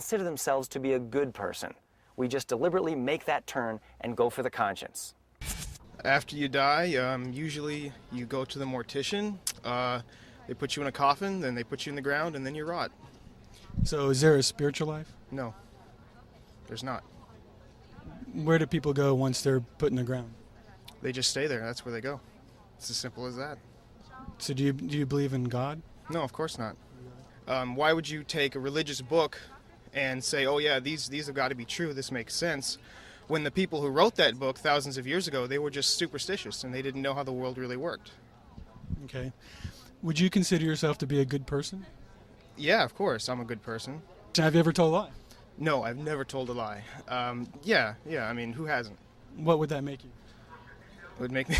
consider themselves to be a good person. We just deliberately make that turn and go for the conscience. After you die, usually you go to the mortician. They put you in a coffin, then they put you in the ground, and then you rot. So is there a spiritual life? No, there's not. Where do people go once they're put in the ground? They just stay there. That's where they go. It's as simple as that. So do you believe in God? No, of course not. Why would you take a religious book and say, oh yeah, these have got to be true, this makes sense, when the people who wrote that book thousands of years ago, they were just superstitious and they didn't know how the world really worked. Okay. Would you consider yourself to be a good person? Yeah, of course, I'm a good person. Have you ever told a lie? No, I've never told a lie. Yeah, I mean, who hasn't? What would that make you? It would make me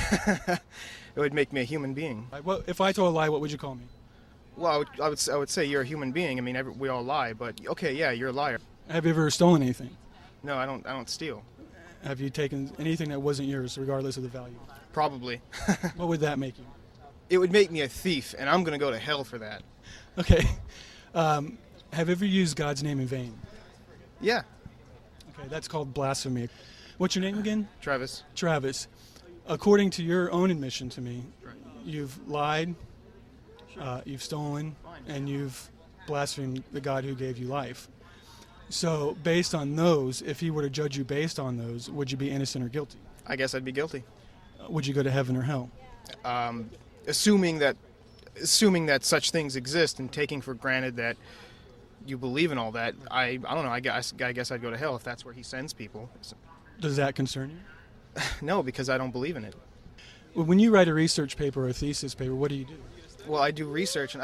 it would make me a human being. Well, if I told a lie, what would you call me? Well, I would say you're a human being. I mean, we all lie, but okay, yeah, you're a liar. Have you ever stolen anything? No, I don't steal. Have you taken anything that wasn't yours, regardless of the value? Probably. What would that make you? It would make me a thief, and I'm going to go to hell for that. Okay. Have you ever used God's name in vain? Yeah. Okay, that's called blasphemy. What's your name again? Travis. Travis. According to your own admission to me, you've lied, you've stolen, and you've blasphemed the God who gave you life. So based on those, if he were to judge you based on those, would you be innocent or guilty? I guess I'd be guilty. Would you go to heaven or hell? Assuming that such things exist and taking for granted that you believe in all that, I don't know, I guess I'd go to hell if that's where he sends people. Does that concern you? No, because I don't believe in it. When you write a research paper or a thesis paper, what do you do? Well, I do research, and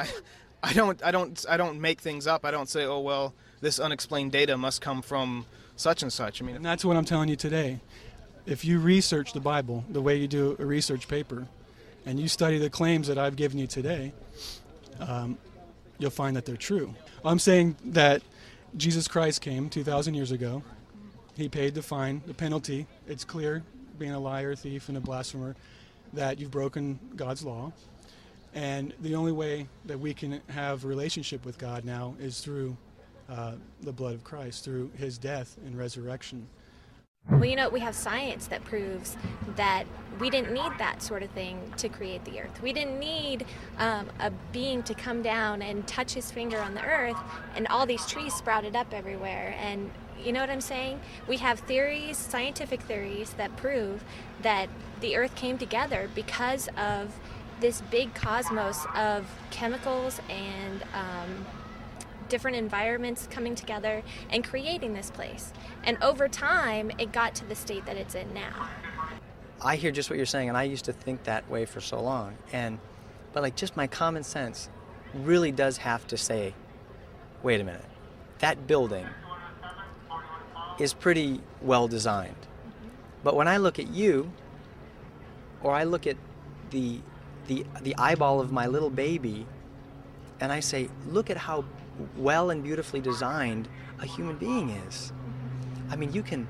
I don't make things up. I don't say, oh well, this unexplained data must come from such and such. I mean, And that's what I'm telling you today. If you research the Bible the way you do a research paper, and you study the claims that I've given you today, you'll find that they're true. I'm saying that Jesus Christ came 2,000 years ago. He paid the fine, the penalty. It's clear, being a liar, thief, and a blasphemer, that you've broken God's law. And the only way that we can have a relationship with God now is through the blood of Christ, through his death and resurrection. Well, you know, we have science that proves that we didn't need that sort of thing to create the earth. We didn't need a being to come down and touch his finger on the earth and all these trees sprouted up everywhere. And you know what I'm saying? We have theories, scientific theories, that prove that the earth came together because of this big cosmos of chemicals and different environments coming together and creating this place. And over time, it got to the state that it's in now. I hear just what you're saying, and I used to think that way for so long. But like, just my common sense really does have to say, wait a minute, that building is pretty well designed. But when I look at you, or I look at the eyeball of my little baby, and I say, look at how well and beautifully designed a human being is. I mean, you can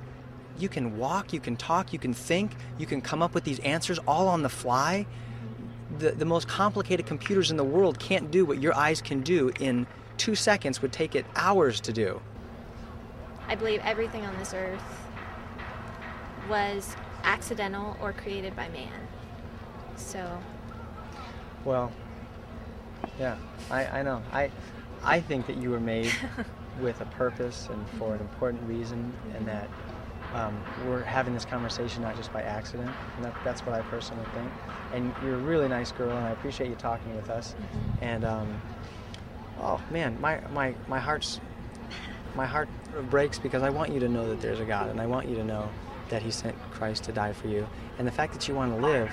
walk, you can talk, you can think, you can come up with these answers all on the fly. The most complicated computers in the world can't do what your eyes can do in 2 seconds, would take it hours to do. I believe everything on this earth was accidental or created by man. So. Well, yeah, I know. I think that you were made with a purpose and for an important reason, and that we're having this conversation not just by accident, and that's what I personally think. And you're a really nice girl, and I appreciate you talking with us. Mm-hmm. And oh man, my heart breaks, because I want you to know that there's a God, and I want you to know that he sent Christ to die for you. And the fact that you want to live,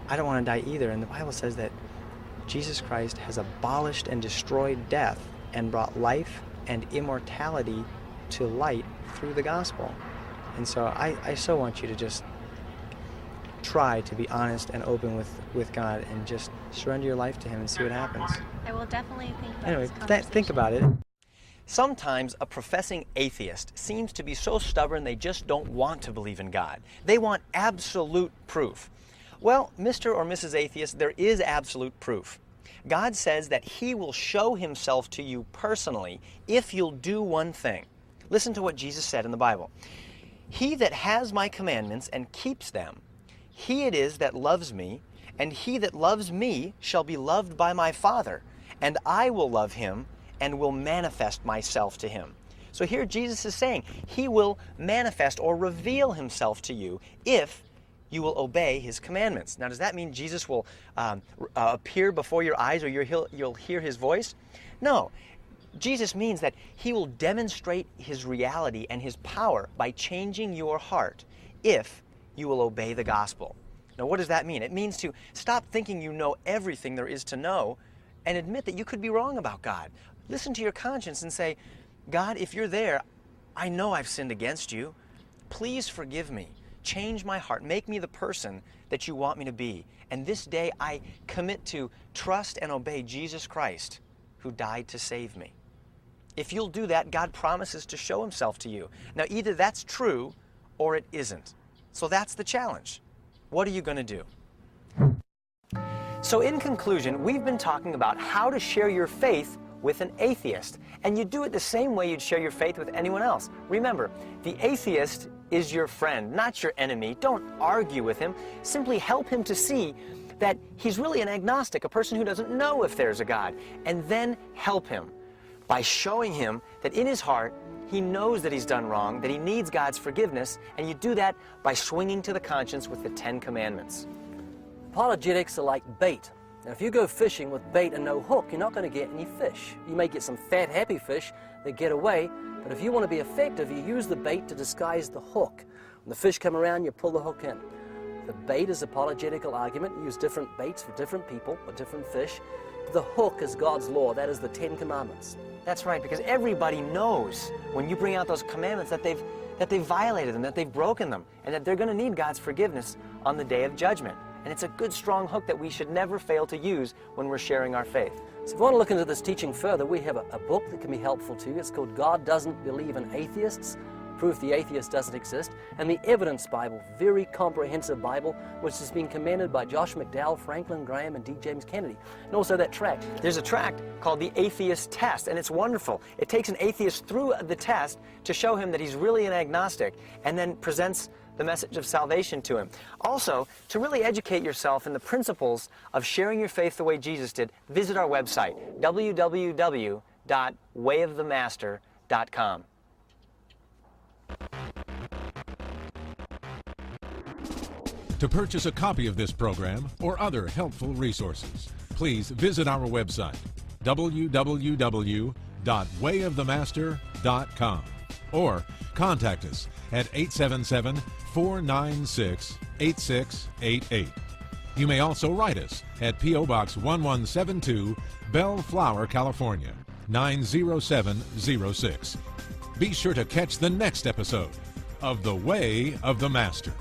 I don't want to die either. And the Bible says that Jesus Christ has abolished and destroyed death and brought life and immortality to light through the gospel. And so I so want you to just try to be honest and open with God, and just surrender your life to him and see what happens. I will definitely think about Anyway, this conversation. think about it. Sometimes a professing atheist seems to be so stubborn they just don't want to believe in God. They want absolute proof. Well, Mr. or Mrs. Atheist, there is absolute proof. God says that He will show Himself to you personally if you'll do one thing. Listen to what Jesus said in the Bible. He that has my commandments and keeps them, he it is that loves me, and he that loves me shall be loved by my Father, and I will love him and will manifest myself to him. So here Jesus is saying He will manifest or reveal Himself to you if you will obey His commandments. Now, does that mean Jesus will appear before your eyes or you'll hear His voice? No. Jesus means that He will demonstrate His reality and His power by changing your heart if you will obey the gospel. Now, what does that mean? It means to stop thinking you know everything there is to know and admit that you could be wrong about God. Listen to your conscience and say, God, if you're there, I know I've sinned against you. Please forgive me. Change my heart. Make me the person that you want me to be. And this day I commit to trust and obey Jesus Christ, who died to save me. If you'll do that, God promises to show Himself to you. Now, either that's true or it isn't. So that's the challenge. What are you going to do? So in conclusion, we've been talking about how to share your faith with an atheist. And you do it the same way you'd share your faith with anyone else. Remember, the atheist is your friend, not your enemy. Don't argue with him. Simply help him to see that he's really an agnostic, a person who doesn't know if there's a God. And then help him by showing him that in his heart, he knows that he's done wrong, that he needs God's forgiveness, and you do that by swinging to the conscience with the 10 Commandments. Apologetics are like bait. Now, if you go fishing with bait and no hook, you're not going to get any fish. You may get some fat, happy fish that get away, but if you want to be effective, you use the bait to disguise the hook. When the fish come around, you pull the hook in. The bait is apologetical argument. You use different baits for different people, or different fish. The hook is God's law. That is the 10 Commandments. That's right, because everybody knows when you bring out those commandments that they've violated them, that they've broken them, and that they're going to need God's forgiveness on the day of judgment. And it's a good, strong hook that we should never fail to use when we're sharing our faith. So if you want to look into this teaching further, we have a book that can be helpful to you. It's called God Doesn't Believe in Atheists, Proof the Atheist Doesn't Exist, and the Evidence Bible, very comprehensive Bible, which has been commended by Josh McDowell, Franklin Graham, and D. James Kennedy. And also that tract. There's a tract called the Atheist Test, and it's wonderful. It takes an atheist through the test to show him that he's really an agnostic, and then presents the message of salvation to him. Also, to really educate yourself in the principles of sharing your faith the way Jesus did, visit our website, www.wayofthemaster.com. To purchase a copy of this program or other helpful resources, please visit our website, www.wayofthemaster.com, or contact us at 877-496-8688. You may also write us at P.O. Box 1172, Bellflower, California, 90706. Be sure to catch the next episode of The Way of the Master.